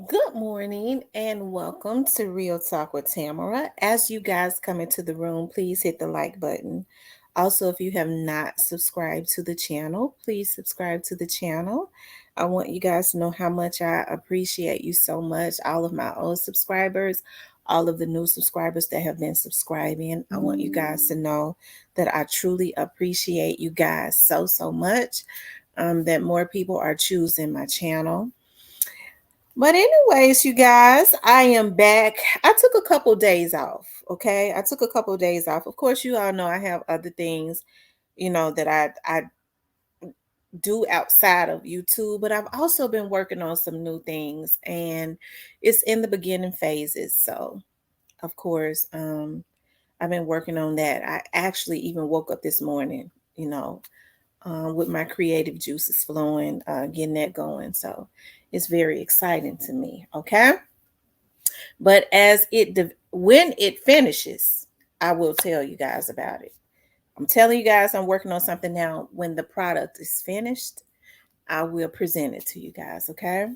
Good morning and welcome to Real Talk with Tamara. As you guys come into the room, please hit the like button. Also, if you have not subscribed to the channel, please subscribe to the channel. I want you guys to know how much I appreciate you so much. All of my old subscribers, all of the new subscribers that have been subscribing. I want you guys to know that I truly appreciate you guys so much. That more people are choosing my channel. But anyways, you guys, I am back. I took a couple days off. Okay, I took a couple days off. Of course, you all know I have other things, that I do outside of YouTube, but I've also been working on some new things, and it's in the beginning phases. So, of course, I've been working on that. I actually even woke up this morning, with my creative juices flowing, getting that going. So it's very exciting to me. Okay. But when it finishes, I will tell you guys about it. I'm telling you guys I'm working on something now. When the product is finished, I will present it to you guys. Okay.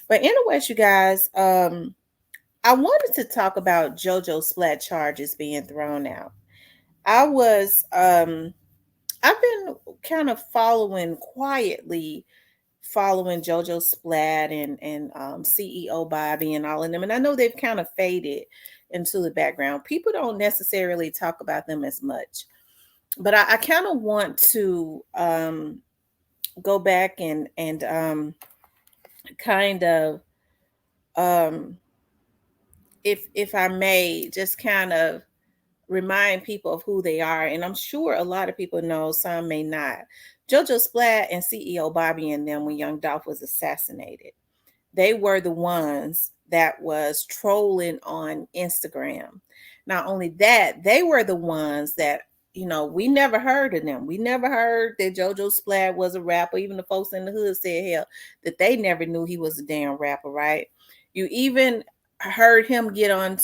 But anyways, you guys, I wanted to talk about JoJo Splat charges being thrown out. I was I've been kind of quietly following JoJo Splat and CEO Bobby and all of them, and I know they've kind of faded into the background. People don't necessarily talk about them as much, but I kind of want to go back and kind of um, if I may, just kind of remind people of who they are. And I'm sure a lot of people know, some may not. JoJo Splat and CEO Bobby and them, when young Dolph was assassinated, they were the ones that was trolling on Instagram. Not only that, they were the ones that, we never heard of them. We never heard that JoJo Splat was a rapper. Even the folks in the hood said, hell, that they never knew he was a damn rapper, right? You even heard him get on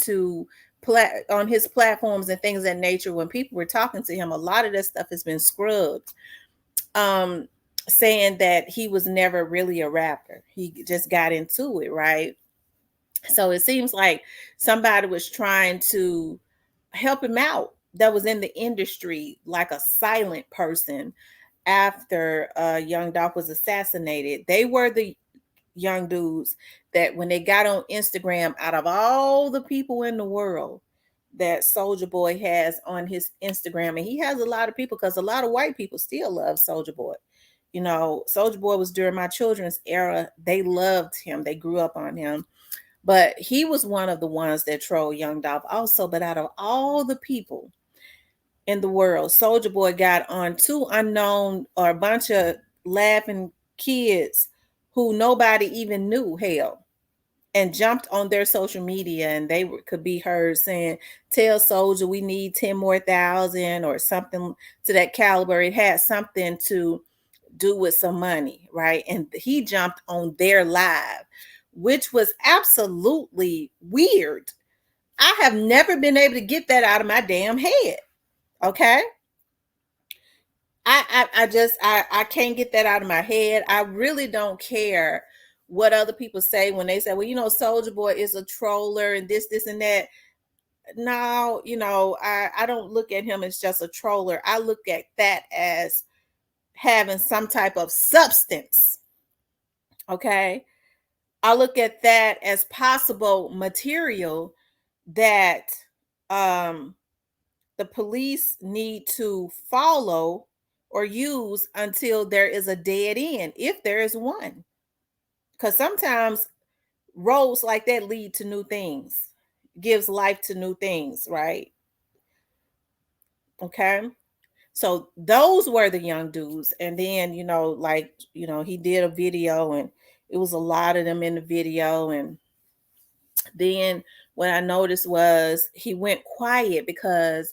his platforms and things of that nature. When people were talking to him, a lot of that stuff has been scrubbed, saying that he was never really a rapper. He just got into it, right? So it seems like somebody was trying to help him out that was in the industry, like a silent person, after young Dolph was assassinated. They were the young dudes that when they got on Instagram, out of all the people in the world that Soulja Boy has on his Instagram, and he has a lot of people because a lot of white people still love Soulja Boy. Soulja Boy was during my children's era. They loved him. They grew up on him. But he was one of the ones that trolled young Dolph also. But out of all the people in the world, Soulja Boy got on two unknown or a bunch of laughing kids who nobody even knew, hell, and jumped on their social media, and they could be heard saying, tell Soulja we need 10 more thousand or something to that caliber. It had something to do with some money, right? And he jumped on their live, which was absolutely weird. I have never been able to get that out of my damn head. Okay. I can't get that out of my head. I really don't care what other people say when they say, well, Soulja Boy is a troller and this and that. No, I don't look at him as just a troller. I look at that as having some type of substance. Okay. I look at that as possible material that the police need to follow or use until there is a dead end, if there is one. Because sometimes roads like that lead to new things, gives life to new things, right? Okay. So those were the young dudes. And then, he did a video and it was a lot of them in the video. And then what I noticed was he went quiet because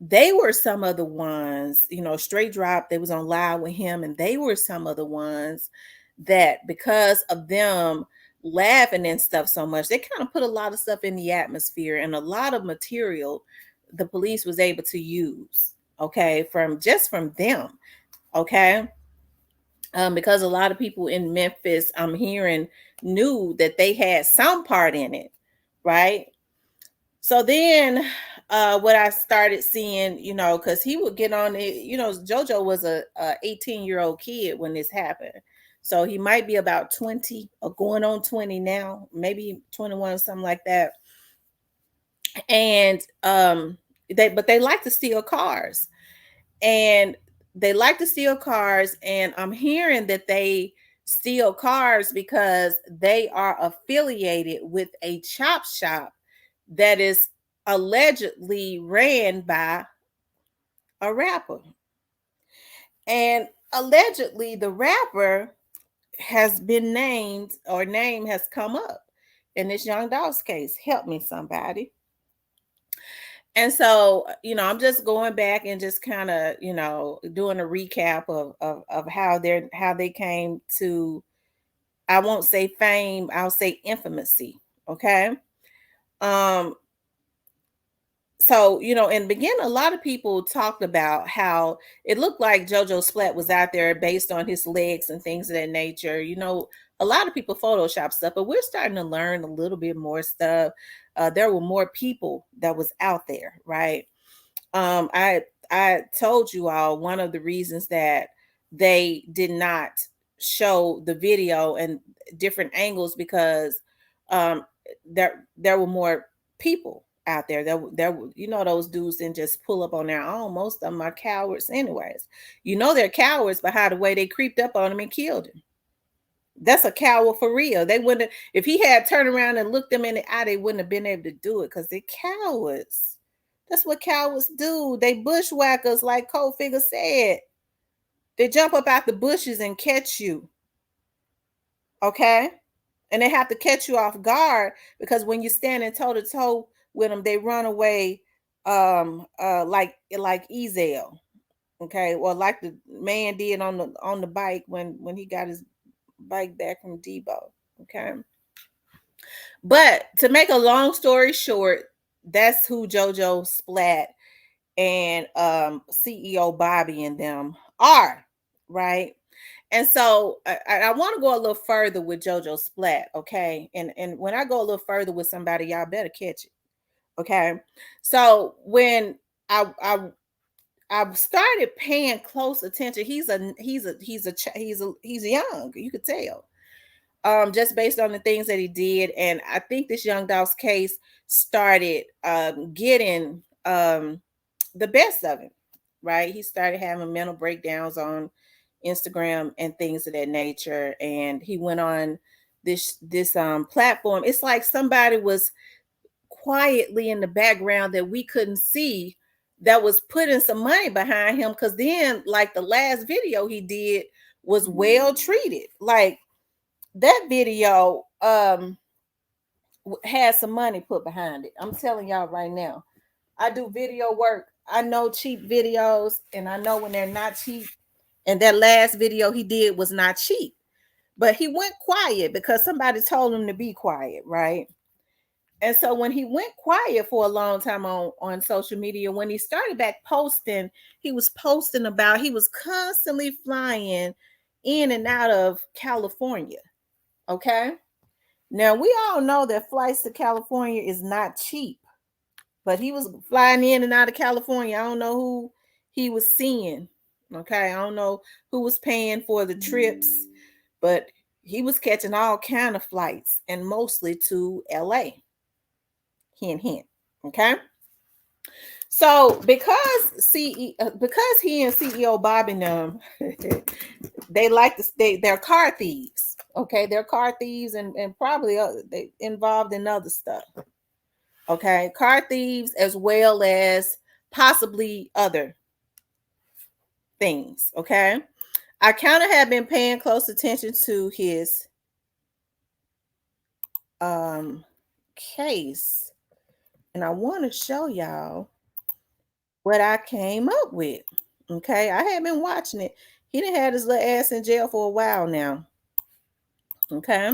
they were some of the ones, Straight Drop, they was on live with him, and they were some of the ones that, because of them laughing and stuff so much, they kind of put a lot of stuff in the atmosphere and a lot of material the police was able to use, okay, from them, okay. because a lot of people in Memphis, I'm hearing, knew that they had some part in it, right? So then what I started seeing, because he would get on it, JoJo was a 18-year-old kid when this happened. So he might be about 20 or going on 20 now, maybe 21, something like that. And they like to steal cars. And they like to steal cars. And I'm hearing that they steal cars because they are affiliated with a chop shop that is allegedly ran by a rapper. And allegedly, the rapper has been named, or name has come up in this Young Dolph's case. Help me, somebody. And so, I'm just going back and just kind of, doing a recap of how they came to, I won't say fame, I'll say infamousy. Okay. Um, so, in the beginning, a lot of people talked about how it looked like JoJo Splat was out there based on his legs and things of that nature. A lot of people Photoshop stuff, but we're starting to learn a little bit more stuff. There were more people that was out there, right? I told you all one of the reasons that they did not show the video and different angles because there were more people out there. There those dudes didn't just pull up on their own. Most of them are cowards anyways. They're cowards by how the way they creeped up on him and killed him. That's a coward for real. They wouldn't, if he had turned around and looked them in the eye, they wouldn't have been able to do it because they're cowards. That's what cowards do. They bushwhackers, like Cold Figure said. They jump up out the bushes and catch you. Okay? And they have to catch you off guard because when you're standing toe to toe with them, they run away like Ezel. Okay, or like the man did on the bike when he got his bike back from Debo. Okay. But to make a long story short, that's who JoJo Splat and CEO Bobby and them are, right? And so I want to go a little further with JoJo Splat, okay? And when I go a little further with somebody, y'all better catch it, okay? So when I started paying close attention, he's young, you could tell, just based on the things that he did. And I think this Young Dolph's case started getting the best of him, right? He started having mental breakdowns on Instagram and things of that nature. And he went on this platform. It's like somebody was quietly in the background that we couldn't see that was putting some money behind him. Because then, like, the last video he did was well treated. Like, that video had some money put behind it. I'm telling y'all right now. I do video work. I know cheap videos and I know when they're not cheap. And that last video he did was not cheap. But he went quiet because somebody told him to be quiet, right? And so when he went quiet for a long time on social media, when he started back posting, he was constantly flying in and out of California. Okay. Now we all know that flights to California is not cheap, but he was flying in and out of California. I don't know who he was seeing. Okay. I don't know who was paying for the trips, but he was catching all kind of flights and mostly to LA. Hint, hint. Okay. So because he and CEO Bobby them, they like to stay. They're car thieves. Okay, they're car thieves and probably they involved in other stuff. Okay, car thieves as well as possibly other things. Okay, I kind of have been paying close attention to his case, and I want to show y'all what I came up with. Okay, I had been watching it. He done had his little ass in jail for a while now. Okay,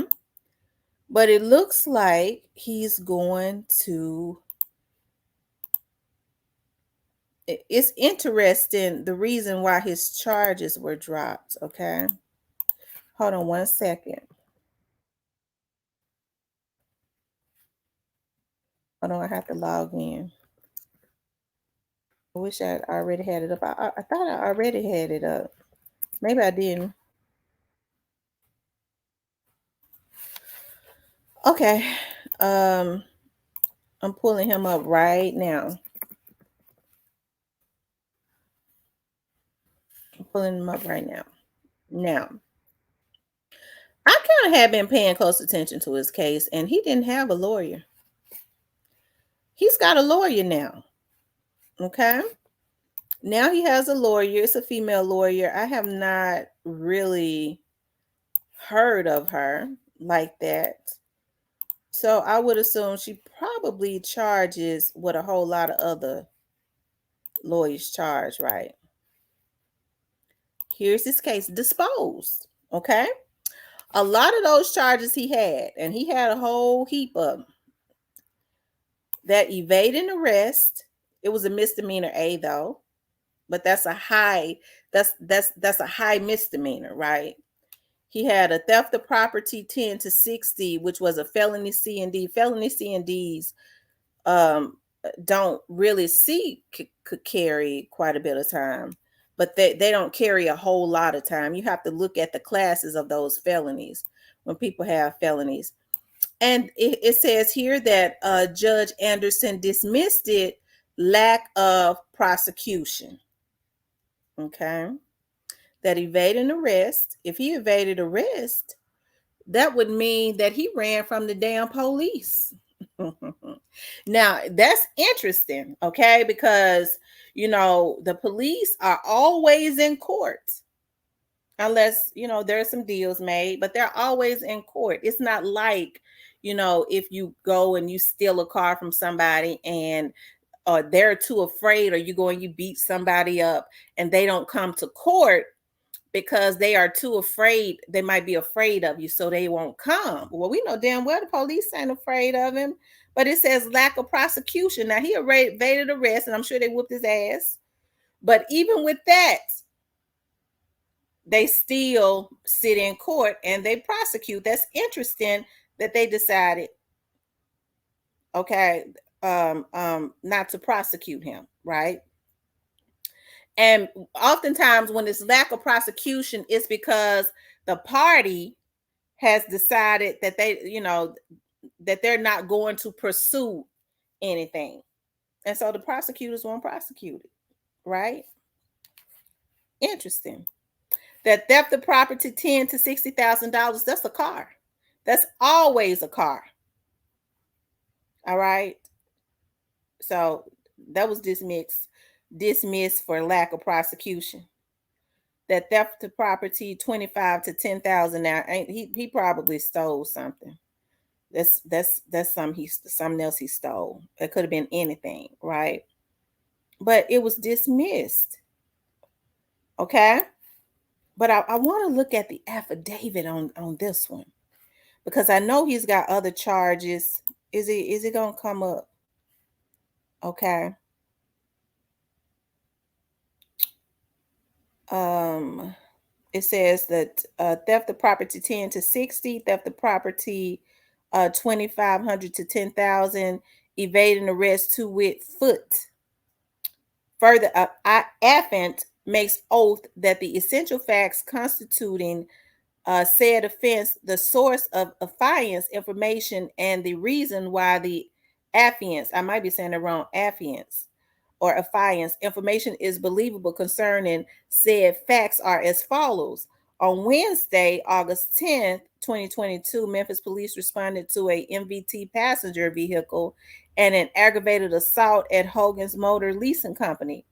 but it looks like he's going to. It's interesting the reason why his charges were dropped. Okay, Hold on 1 second. Hold on, I have to log in. I wish I already had it up. I thought I already had it up. Maybe I didn't. Okay. Um, I'm pulling him up right now. I'm pulling him up right now. Now, I kind of had been paying close attention to his case, and he didn't have a lawyer. He's got a lawyer now. Okay. Now he has a lawyer. It's a female lawyer. I have not really heard of her like that. So I would assume she probably charges what a whole lot of other lawyers charge, right? Here's his case disposed. Okay. A lot of those charges he had, and he had a whole heap of them. That evading arrest, it was a misdemeanor A though, but that's a high, that's a high misdemeanor, right? He had a theft of property 10 to 60, which was a felony C and D. Felony C and Ds don't really see could carry quite a bit of time, but they don't carry a whole lot of time. You have to look at the classes of those felonies when people have felonies. And it says here that Judge Anderson dismissed it lack of prosecution. Okay. That evading arrest, if he evaded arrest, that would mean that he ran from the damn police. Now, that's interesting, okay? Because, the police are always in court unless, there are some deals made, but they're always in court. It's not like, if you go and you steal a car from somebody and they're too afraid, or you go and you beat somebody up and they don't come to court because they are too afraid. They might be afraid of you, so they won't come. Well, we know damn well the police ain't afraid of him, but it says lack of prosecution. Now, he evaded arrest, and I'm sure they whooped his ass. But even with that, they still sit in court and they prosecute. That's interesting that they decided, okay, not to prosecute him, right? And oftentimes when it's lack of prosecution, it's because the party has decided that that they're not going to pursue anything. And so the prosecutors won't prosecute it, right? Interesting. That theft of property, $10,000 to $60,000, that's a car. That's always a car. All right. So that was dismissed for lack of prosecution. That theft of property, 25 to 10,000. Now, he probably stole something. That's something else he stole. It could have been anything, right? But it was dismissed. Okay. But I want to look at the affidavit on this one, because I know he's got other charges. Is it gonna come up? Okay. It says that theft of property 10 to 60, theft of property 2,500 to 10,000, evading arrest to wit foot. Further, affiant makes oath that the essential facts constituting said offense, the source of affiance information, and the reason why the affiance, I might be saying it wrong, affiance or affiance information is believable concerning said facts are as follows. On Wednesday, August 10th, 2022, Memphis police responded to a MVT passenger vehicle and an aggravated assault at Hogan's Motor Leasing Company,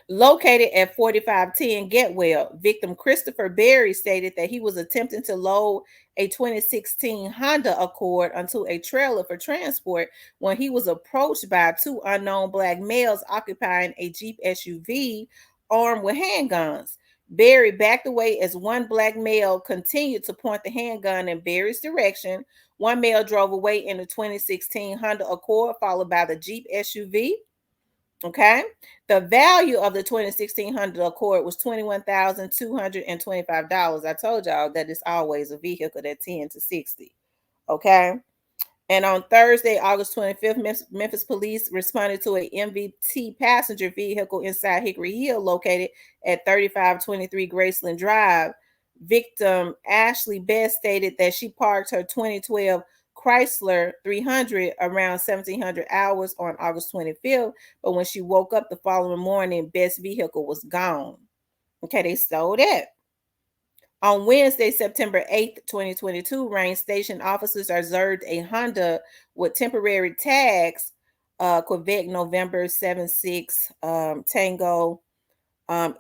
located at 4510 Getwell. Victim Christopher Berry stated that he was attempting to load a 2016 Honda Accord onto a trailer for transport when he was approached by two unknown black males occupying a Jeep SUV armed with handguns. Berry backed away as one black male continued to point the handgun in Berry's direction. One male drove away in the 2016 Honda Accord, followed by the Jeep SUV. Okay. The value of the 2016 Honda Accord was $21,225. I told y'all that it's always a vehicle that 10 to 60. Okay. And on Thursday, August 25th, Memphis police responded to a MVT passenger vehicle inside Hickory Hill, located at 3523 Graceland Drive. Victim Ashley Best stated that she parked her 2012 Chrysler 300 around 1700 hours on August 25th, but when she woke up the following morning, Best's vehicle was gone. Okay, they stole that. On Wednesday, September 8th, 2022, Rain Station officers observed a Honda with temporary tags, Quebec November 76 Tango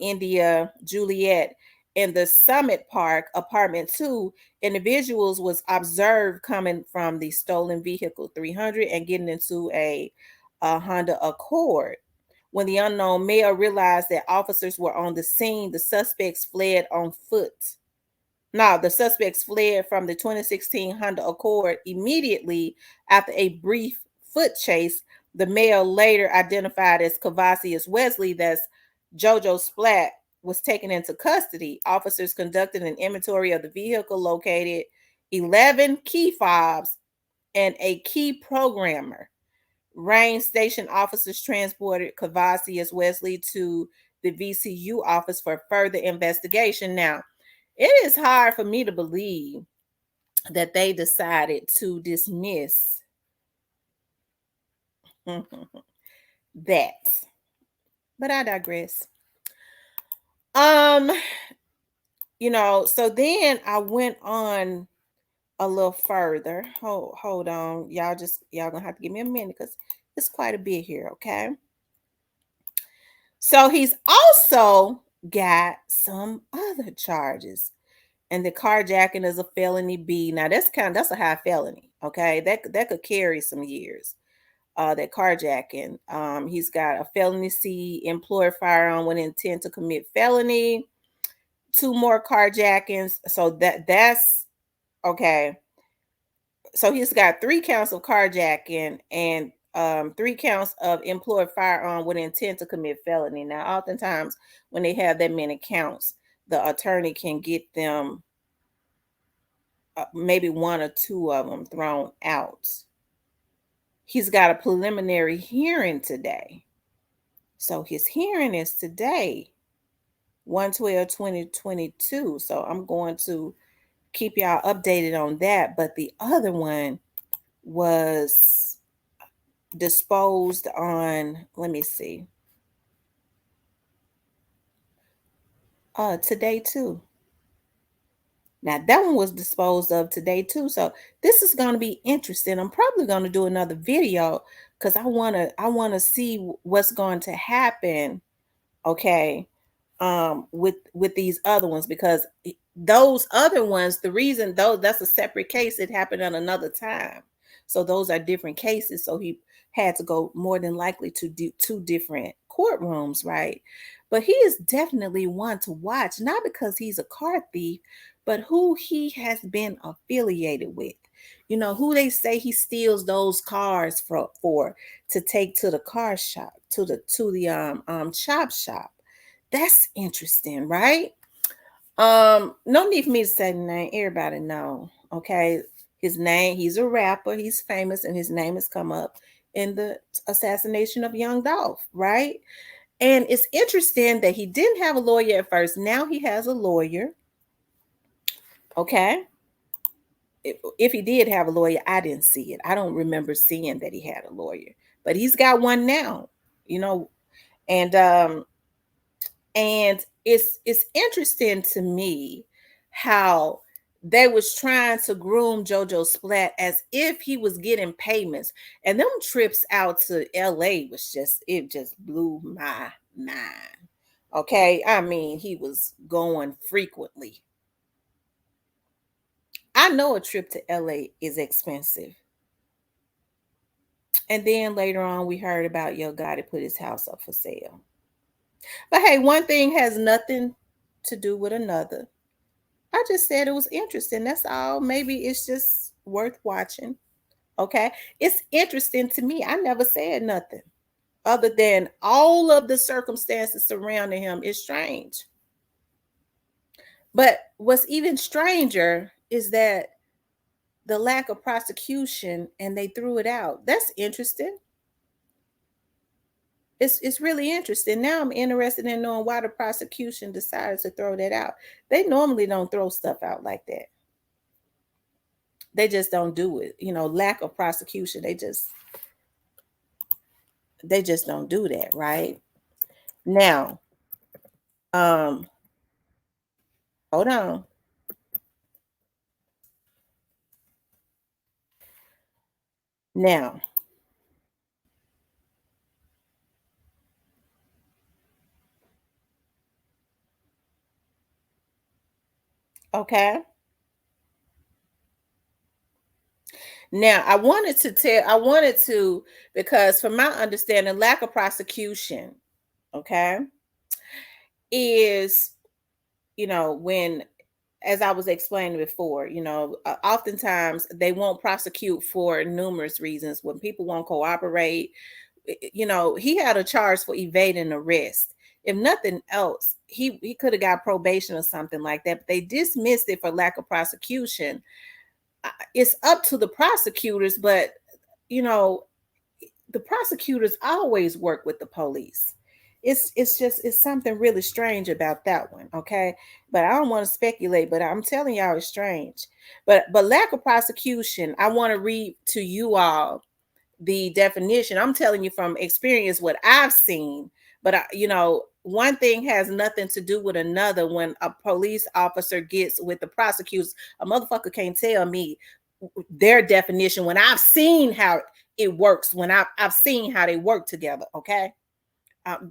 India Juliet in the Summit Park apartment 2. Individuals was observed coming from the stolen vehicle 300 and getting into a Honda Accord. When the unknown male realized that officers were on the scene, the suspects fled on foot. Now, the suspects fled from the 2016 Honda Accord immediately after a brief foot chase. The male, later identified as Cavasius Wesley, that's JoJo Splat, was taken into custody. Officers conducted an inventory of the vehicle, located 11 key fobs and a key programmer. Rain Station officers transported Cavasius Wesley to the VCU office for further investigation. Now, it is hard for me to believe that they decided to dismiss that. But I digress. So then I went on a little further. Hold on. Y'all gonna have to give me a minute because it's quite a bit here, okay? So he's also got some other charges. And the carjacking is a felony B. Now that's a high felony. Okay, that could carry some years. That carjacking. He's got a felony C, employ a firearm with intent to commit felony. 2 more carjackings. So that's okay. So he's got 3 counts of carjacking and 3 counts of employ a firearm with intent to commit felony. Now, oftentimes when they have that many counts, the attorney can get them maybe 1 or 2 of them thrown out. He's got a preliminary hearing today. So his hearing is today, 1/12/2022. So I'm going to keep y'all updated on that. But the other one was disposed on, let me see, today too. Now that one was disposed of today too. So this is going to be interesting. I'm probably going to do another video because I want to see what's going to happen. Okay. With these other ones, because those other ones, the reason though that's a separate case, it happened at another time. So those are different cases. So he had to go more than likely to do 2 different courtrooms, right? But he is definitely one to watch, not because he's a car thief, but who he has been affiliated with. You know, who they say he steals those cars for to take to the car shop, to the chop shop. That's interesting, right? No need for me to say the name. Everybody know. Okay. His name, he's a rapper, he's famous, and his name has come up in the assassination of young Dolph, right? And it's interesting that he didn't have a lawyer at first. Now he has a lawyer. Okay. If he did have a lawyer, I didn't see it. I don't remember seeing that he had a lawyer, but he's got one now, you know, and it's interesting to me how they was trying to groom JoJo Splat as if he was getting payments. And them trips out to LA it just blew my mind. Okay. I mean, he was going frequently. I know a trip to LA is expensive. And then later on, we heard about Yo Gotti put his house up for sale. But hey, one thing has nothing to do with another. I just said it was interesting. That's all. Maybe it's just worth watching. Okay. It's interesting to me. I never said nothing. other than all of the circumstances surrounding him is strange. But what's even stranger is that the lack of prosecution and they threw it out. That's interesting. It's really interesting. Now I'm interested in knowing why the prosecution decided to throw that out. They normally don't throw stuff out like that. They just don't do it. Lack of prosecution. They just don't do that, right? Now, um, hold on. Now, okay. Now, I wanted to, because from my understanding, lack of prosecution, okay, is, when, as I was explaining before, oftentimes they won't prosecute for numerous reasons. When people won't cooperate, he had a charge for evading arrest. If nothing else, he could have got probation or something like that. But they dismissed it for lack of prosecution. It's up to the prosecutors, but you know, the prosecutors always work with the police. It's something really strange about that one, okay? But I don't want to speculate, but I'm telling y'all it's strange. But lack of prosecution, I want to read to you all the definition. I'm telling you from experience what I've seen, but one thing has nothing to do with another. When a police officer gets with the prosecutors, a motherfucker can't tell me their definition when I've seen how it works, when I've seen how they work together, okay?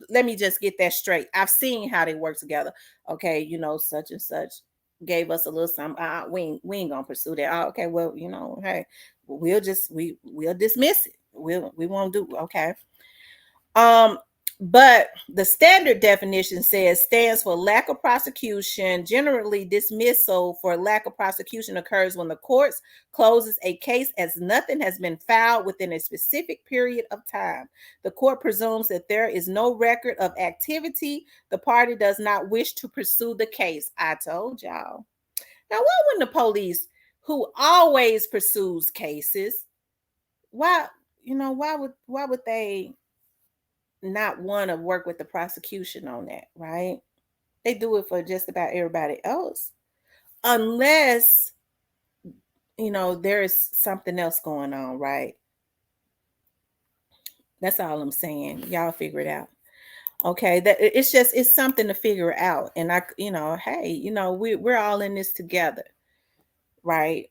Let me just get that straight. I've seen how they work together. Okay, such and such gave us a little something. We ain't gonna pursue that. Okay, well, hey, we'll dismiss it. We won't do, okay. Um, but the standard definition stands for lack of prosecution. Generally, dismissal for lack of prosecution occurs when the courts closes a case as nothing has been filed within a specific period of time. The court presumes that there is no record of activity. The party does not wish to pursue the case. I told y'all. Now, why wouldn't the police, who always pursues cases, why would they not want to work with the prosecution on that, right? They do it for just about everybody else, unless there is something else going on, right? That's all I'm saying. Y'all figure it out. Okay, that it's something to figure out. And hey, we're all in this together, right?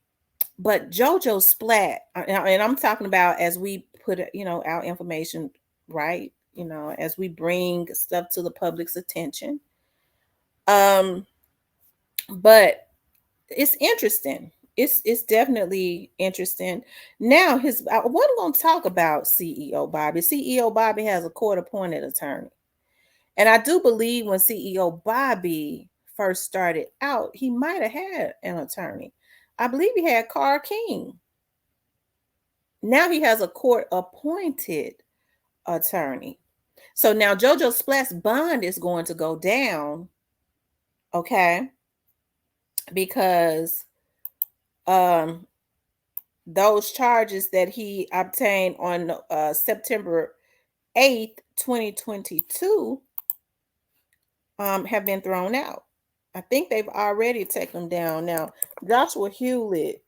But JoJo Splat, and I'm talking about as we put our information, right, as we bring stuff to the public's attention. But it's interesting. It's definitely interesting. Now, what I'm going to talk about CEO Bobby. CEO Bobby has a court appointed attorney. And I do believe when CEO Bobby first started out, he might have had an attorney. I believe he had Carl King. Now he has a court appointed attorney. So now JoJo Splat's bond is going to go down, okay? Because those charges that he obtained on September 8th, 2022 have been thrown out. I think they've already taken them down. Now, Joshua Hewlett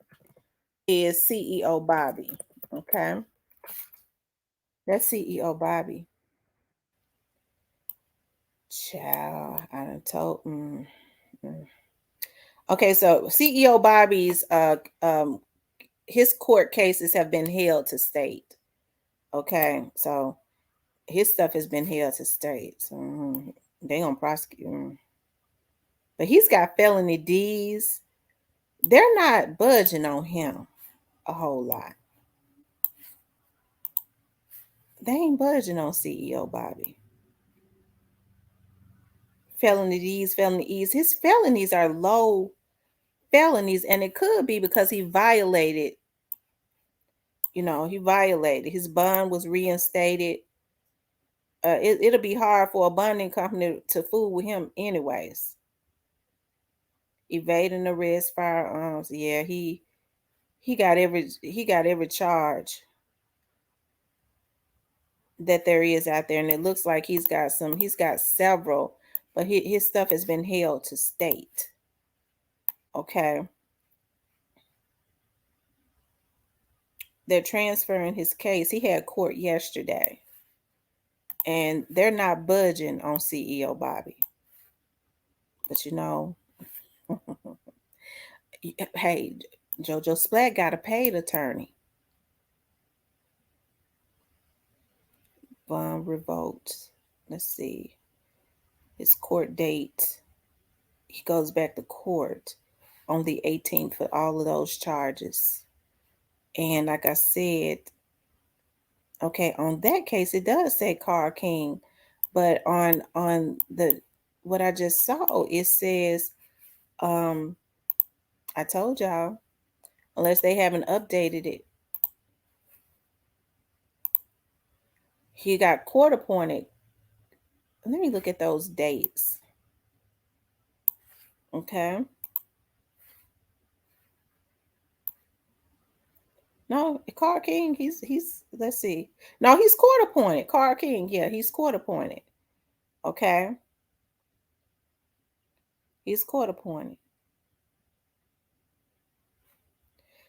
is CEO Bobby, okay? That's CEO Bobby. Child, I done told. Okay, so CEO Bobby's his court cases have been held to state. Okay, so his stuff has been held to state. So they gonna prosecute. But he's got felony D's. They're not budging on him a whole lot. They ain't budging on CEO Bobby. Felony D's, felony E's. His felonies are low felonies, and it could be because he violated. He violated. His bond was reinstated. it'll be hard for a bonding company to fool with him anyways. Evading arrest, firearms. Yeah, he got every charge that there is out there, and it looks like he's got several, but his stuff has been held to state. Okay. They're transferring his case. He had court yesterday, and they're not budging on CEO Bobby. But hey, JoJo Splat got a paid attorney. Bond revoked. Let's see. His court date. He goes back to court on the 18th for all of those charges. And like I said, okay, on that case, it does say Carl King, but on the what I just saw, it says, I told y'all, unless they haven't updated it, he got court appointed. Let me look at those dates. Okay. No, Carl King, he's let's see. No, he's court appointed. Carl King, yeah, he's court appointed. Okay. He's court appointed.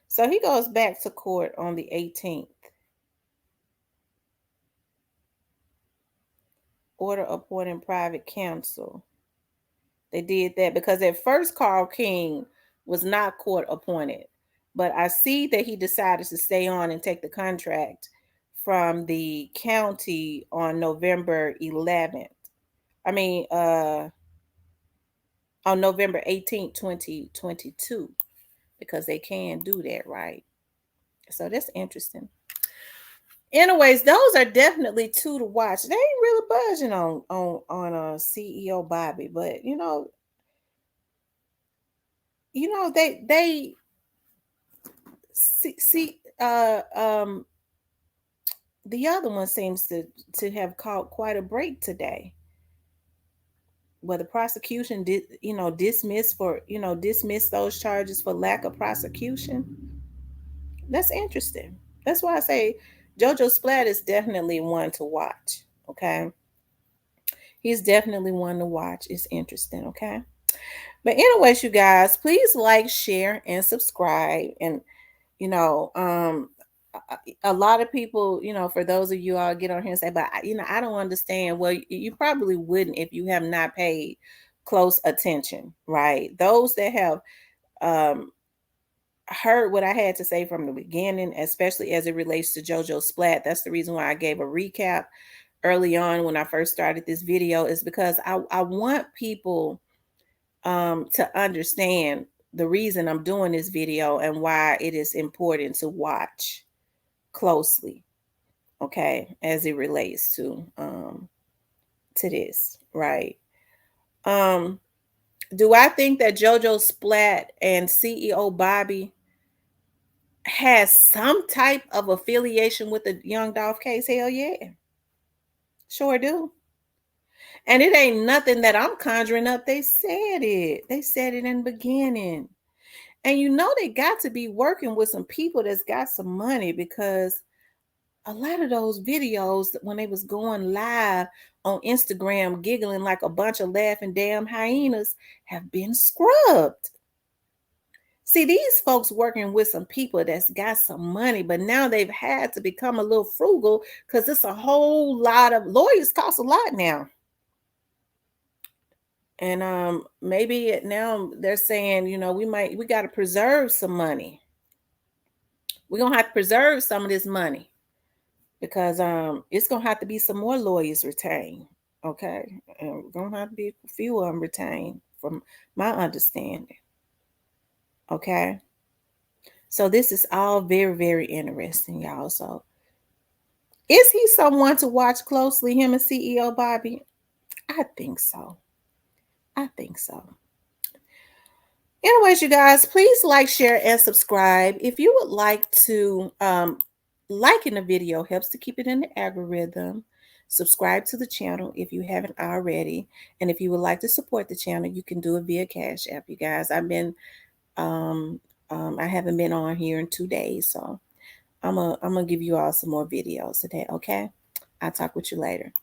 So he goes back to court on the 18th. Order appointing private counsel. They did that because at first Carl King was not court appointed, but I see that he decided to stay on and take the contract from the county on November 11th. I mean, on November 18th, 2022, because they can do that, right? So that's interesting. Anyways, those are definitely two to watch. They ain't really budging on CEO Bobby, but they see the other one seems to have caught quite a break today. Where the prosecution did dismiss those charges for lack of prosecution. That's interesting. That's why I say JoJo Splat is definitely one to watch. Okay. He's definitely one to watch. It's interesting. Okay. But anyways, you guys, please like, share, and subscribe. And a lot of people, for those of you all get on here and say, but I don't understand. Well, you probably wouldn't if you have not paid close attention, right? Those that have heard what I had to say from the beginning, especially as it relates to JoJo Splat. That's the reason why I gave a recap early on when I first started this video, is because I want people to understand the reason I'm doing this video and why it is important to watch closely, okay, as it relates to this, right? Do I think that JoJo Splat and CEO Bobby has some type of affiliation with the Young Dolph case? Hell yeah. Sure do. And it ain't nothing that I'm conjuring up. They said it. They said it in the beginning. And they got to be working with some people that's got some money, because a lot of those videos when they was going live on Instagram giggling like a bunch of laughing damn hyenas have been scrubbed. See, these folks working with some people that's got some money, but now they've had to become a little frugal because it's a whole lot of lawyers cost a lot now. And maybe now they're saying, we got to preserve some money. We're going to have to preserve some of this money because it's going to have to be some more lawyers retained. Okay. And we're going to have to be a few of them retained from my understanding. Okay. So this is all very, very interesting, y'all. So is he someone to watch closely, him and CEO Bobby? I think so. I think so. Anyways, you guys, please like, share, and subscribe. If you would like to, liking the video helps to keep it in the algorithm. Subscribe to the channel if you haven't already. And if you would like to support the channel, you can do it via Cash App. You guys, I haven't been on here in 2 days, so I'm gonna give you all some more videos today. Okay, I'll talk with you later.